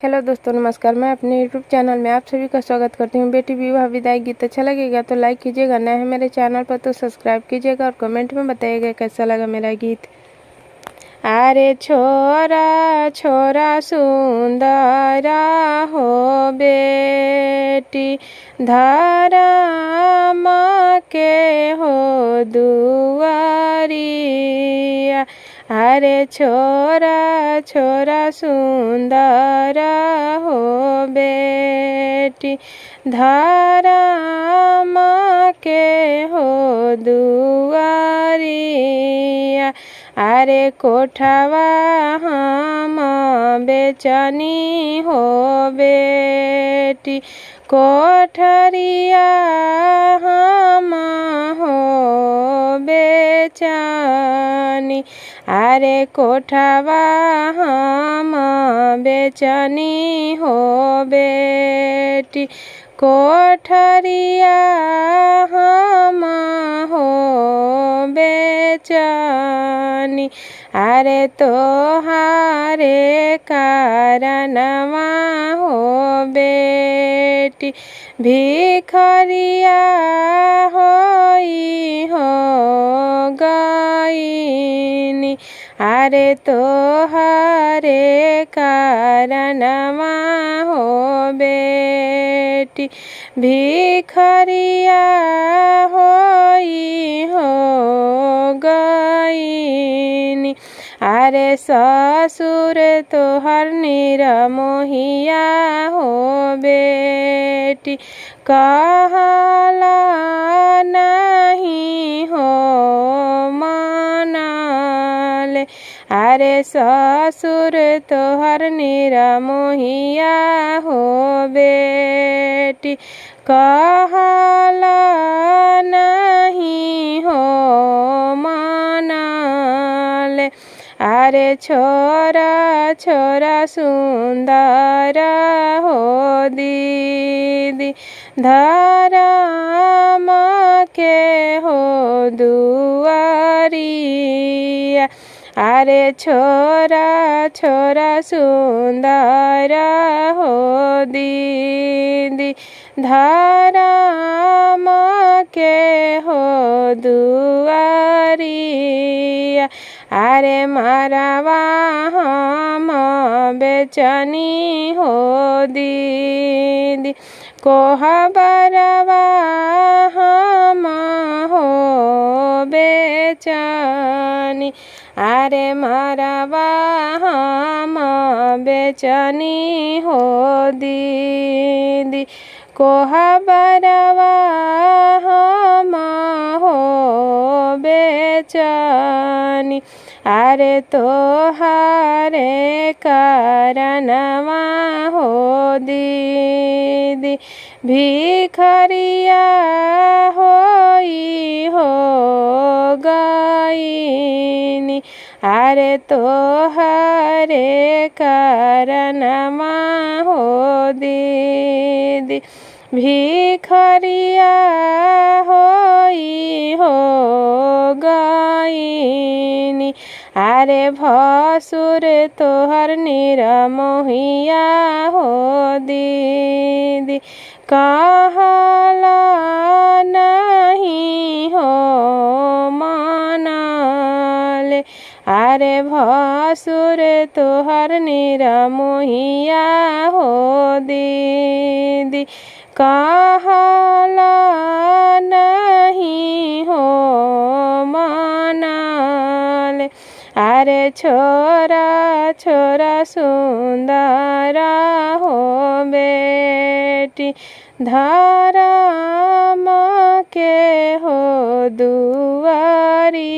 Hello दोस्तों, नमस्कार। मैं अपने यूट्यूब चैनल में आप सभी का स्वागत करती हूँ। बेटी विवाह विदाई गीत अच्छा लगेगा तो लाइक कीजिएगा, नया है मेरे चैनल पर तो सब्सक्राइब कीजिएगा और कमेंट में बताइएगा कैसा लगा मेरा गीत। अरे छोरा छोरा सुंदरा हो बेटी, धर्म के हो दुआरिया। अरे छोरा छोरा सुंदरा हो बेटी, धर्म के हो दुआरिया। अरे कोठवा हम बेचनी हो बेटी, कोठरिया हम हो बेचनी। अरे कोठवा हम बेचनी हो बेटी, कोठरिया हम हो बेचनी। अरे तोहारे कारणवा हो बेटी, भिखरिया होई हो गईनी। अरे तोहारे कारणवा हो बेटी, भिखरिया होई हो गईनी। अरे ससुर तोहर निरमोहिया हो बेटी, कहला नहीं हो मनाले। अरे ससुर तोहर निरमोहिया हो बेटी, कहला नहीं हो मनाले। अरे छोरा छोरा सुंदरा हो दीदी, धर्म के हो दुआरिया। अरे छोरा छोरा सुंदरा हो दीदी, धर्म के हो दुआरिया। अरे मारवा हम बेचनी हो दीदी, कोहबरवा हम हो बेचनी। अरे मारवा हम बेचनी हो दीदी, कोहबरवा हम हो बेचनी। अरे तोहारे कारणवा हो दीदी, भिखरिया होई हो गईनी। अरे तोहारे कारणवा हो दीदी, भिखरिया होई हो गईनी। अरे भसुर तोहर निरमोहिया हो दीदी, कहला नहीं हो मनाले। अरे भसुर तोहर निरमोहिया हो दीदी, कहला नहीं हो मनाले। अरे छोरा छोरा सुंदरा हो बेटी, धर्म के हो दुआरी।